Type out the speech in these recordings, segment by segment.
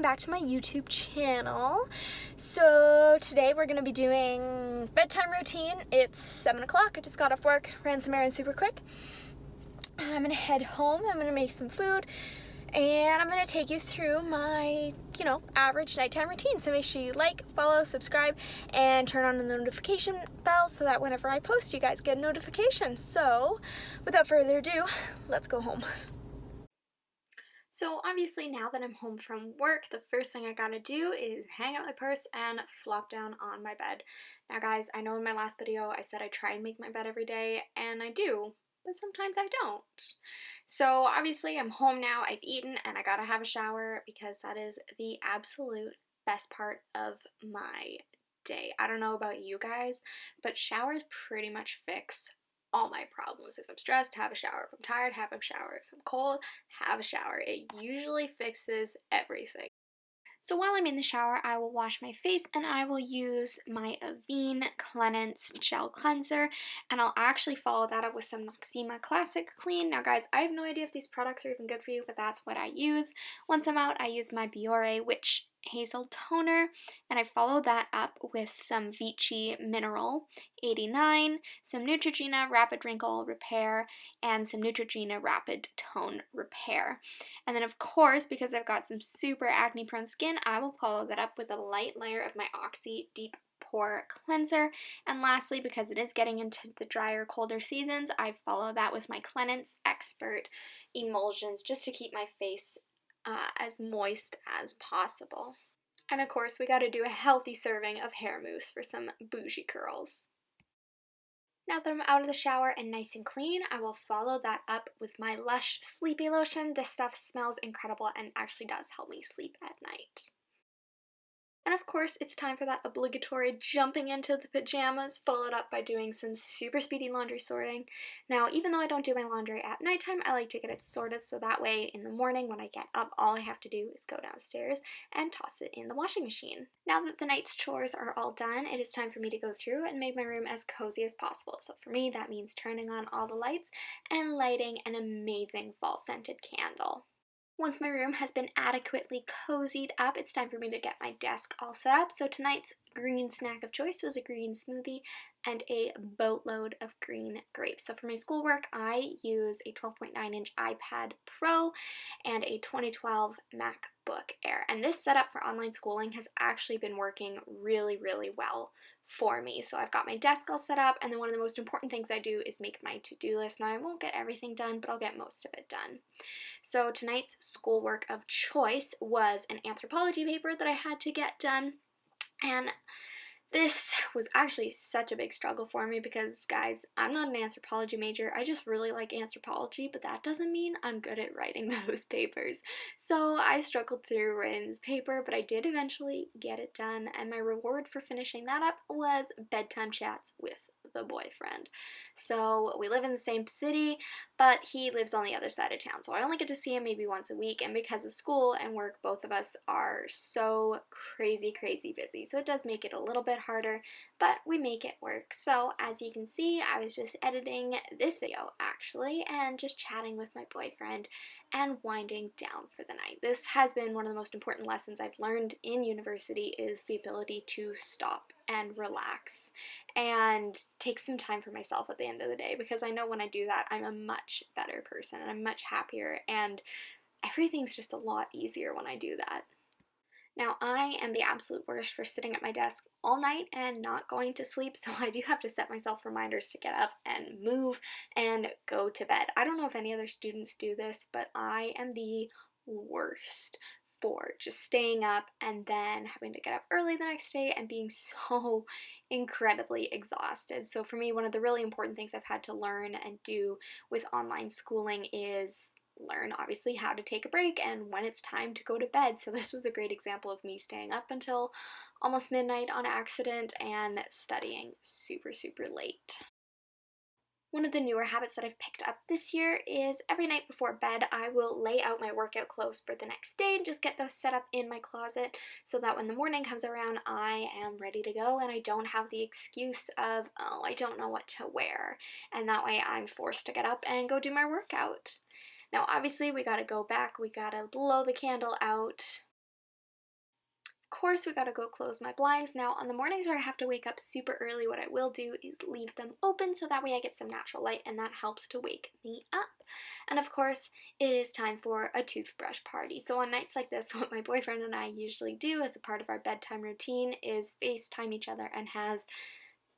back to my YouTube channel. So today we're going to be doing bedtime routine. It's 7 o'clock. I just got off work, ran some errands super quick. I'm going to head home. I'm going to make some food. And I'm going to take you through my, average nighttime routine. So make sure you like, follow, subscribe, and turn on the notification bell so that whenever I post, you guys get a notification. So without further ado, let's go home. So obviously now that I'm home from work, the first thing I gotta do is hang out my purse and flop down on my bed. Now guys, I know in my last video I said I try and make my bed every day, and I do, but sometimes I don't. So obviously I'm home now, I've eaten, and I gotta have a shower because that is the absolute best part of my day. I don't know about you guys, but showers pretty much fix all my problems. If I'm stressed, have a shower. If I'm tired, have a shower. If I'm cold, have a shower. It usually fixes everything. So while I'm in the shower, I will wash my face and I will use my Avene Cleanse Gel Cleanser, and I'll actually follow that up with some Noxzema Classic Clean. Now guys, I have no idea if these products are even good for you, but that's what I use. Once I'm out, I use my Biore Witch Hazel Toner, and I follow that up with some Vichy Mineral 89, some Neutrogena Rapid Wrinkle Repair, and some Neutrogena Rapid Tone Repair. And then of course, because I've got some super acne prone skin, I will follow that up with a light layer of my Oxy Deep Pore Cleanser. And lastly, because it is getting into the drier, colder seasons, I follow that with my Cleanse Expert Emulsions just to keep my face as moist as possible. And of course, we gotta do a healthy serving of hair mousse for some bougie curls. Now that I'm out of the shower and nice and clean, I will follow that up with my Lush Sleepy Lotion. This stuff smells incredible and actually does help me sleep at night. And of course, it's time for that obligatory jumping into the pajamas, followed up by doing some super speedy laundry sorting. Now, even though I don't do my laundry at nighttime, I like to get it sorted so that way in the morning when I get up, all I have to do is go downstairs and toss it in the washing machine. Now that the night's chores are all done, it is time for me to go through and make my room as cozy as possible. So for me, that means turning on all the lights and lighting an amazing fall scented candle. Once my room has been adequately cozied up, it's time for me to get my desk all set up. So tonight's green snack of choice was a green smoothie and a boatload of green grapes. So for my schoolwork, I use a 12.9-inch iPad Pro and a 2012 MacBook Air. And this setup for online schooling has actually been working really, really well for me. So I've got my desk all set up, and then one of the most important things I do is make my to-do list. Now I won't get everything done, but I'll get most of it done. So tonight's schoolwork of choice was an anthropology paper that I had to get done, and this was actually such a big struggle for me because, guys, I'm not an anthropology major. I just really like anthropology, but that doesn't mean I'm good at writing those papers. So I struggled through writing this paper, but I did eventually get it done, and my reward for finishing that up was bedtime chats with the boyfriend. So we live in the same city, but he lives on the other side of town, so I only get to see him maybe once a week, and because of school and work, both of us are so crazy busy, so it does make it a little bit harder, but we make it work. So as you can see, I was just editing this video actually and just chatting with my boyfriend and winding down for the night. This has been one of the most important lessons I've learned in university, is the ability to stop and relax and take some time for myself at the end of the day, because I know when I do that, I'm a much better person and I'm much happier, and everything's just a lot easier when I do that. Now, I am the absolute worst for sitting at my desk all night and not going to sleep, so I do have to set myself reminders to get up and move and go to bed. I don't know if any other students do this, but I am the worst for just staying up and then having to get up early the next day and being so incredibly exhausted. So for me, one of the really important things I've had to learn and do with online schooling is learn obviously how to take a break and when it's time to go to bed. So this was a great example of me staying up until almost midnight on accident and studying super late. One of the newer habits that I've picked up this year is every night before bed, I will lay out my workout clothes for the next day and just get those set up in my closet so that when the morning comes around, I am ready to go and I don't have the excuse of, oh, I don't know what to wear. And that way I'm forced to get up and go do my workout. Now, obviously, we gotta go back, we gotta blow the candle out, course, we gotta go close my blinds. Now, on the mornings where I have to wake up super early, what I will do is leave them open so that way I get some natural light, and that helps to wake me up. And of course, it is time for a toothbrush party. So on nights like this, what my boyfriend and I usually do as a part of our bedtime routine is FaceTime each other and have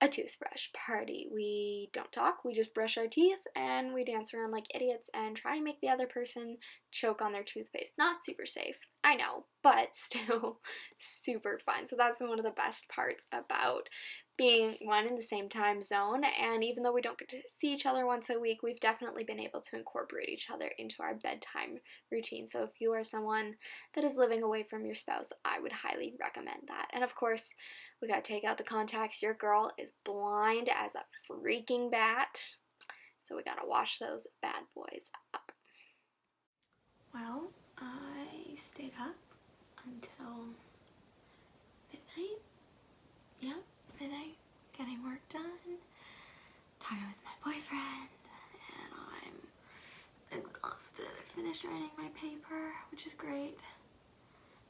a toothbrush party. We don't talk, we just brush our teeth and we dance around like idiots and try and make the other person choke on their toothpaste. Not super safe, I know, but still super fun. So that's been one of the best parts about being one in the same time zone, and even though we don't get to see each other once a week, we've definitely been able to incorporate each other into our bedtime routine. So if you are someone that is living away from your spouse, I would highly recommend that. And of course, we gotta take out the contacts. Your girl is blind as a freaking bat, so we gotta wash those bad boys up. Well, I stayed up until midnight. Yeah, midnight, getting work done, talking with my boyfriend, and I'm exhausted. I finished writing my paper, which is great.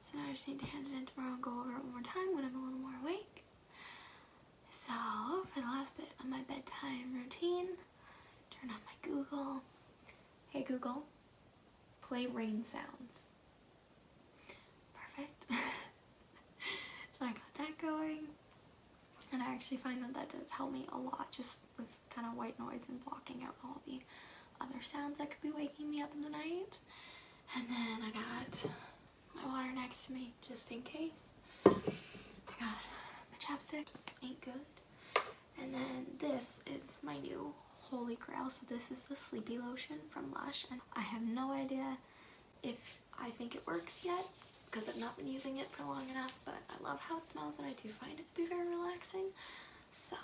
So now I just need to hand it in tomorrow and go over it one more time when I'm a little more awake. So, for the last bit of my bedtime routine, turn on my Google. Hey Google, play rain sounds. Perfect. So I got that going. And I actually find that that does help me a lot, just with kind of white noise and blocking out all the other sounds that could be waking me up in the night. And then I got my water next to me, just in case. I got my chapsticks, ain't good. And then this is my new holy grail. So this is the Sleepy Lotion from Lush. And I have no idea if I think it works yet, because I've not been using it for long enough, but I love how it smells and I do find it to be very relaxing. So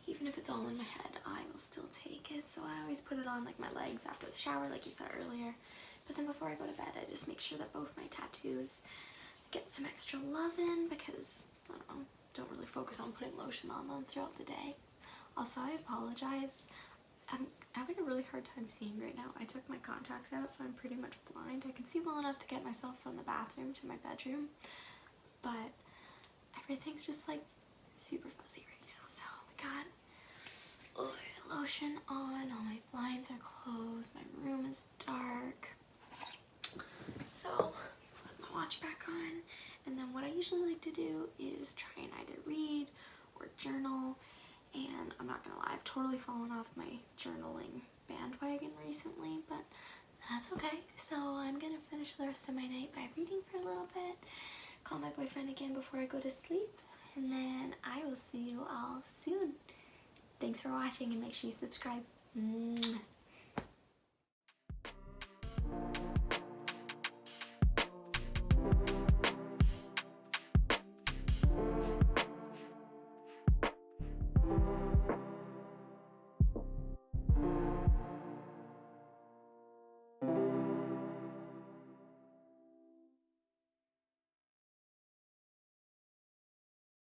even if it's all in my head, I will still take it. So I always put it on like my legs after the shower, like you said earlier. But then before I go to bed, I just make sure that both my tattoos get some extra love in, because I don't really focus on putting lotion on them throughout the day. Also, I apologize. I'm having a really hard time seeing right now. I took my contacts out, so I'm pretty much blind. I can see well enough to get myself from the bathroom to my bedroom, but everything's just like super fuzzy right now. So we got lotion on, all my blinds are closed, my room is dark. So put my watch back on, and then what I usually like to do is try and either read or journal. And I'm not gonna lie, I've totally fallen off my journaling bandwagon recently, but that's okay. So I'm gonna finish the rest of my night by reading for a little bit, call my boyfriend again before I go to sleep, and then I will see you all soon. Thanks for watching, and make sure you subscribe.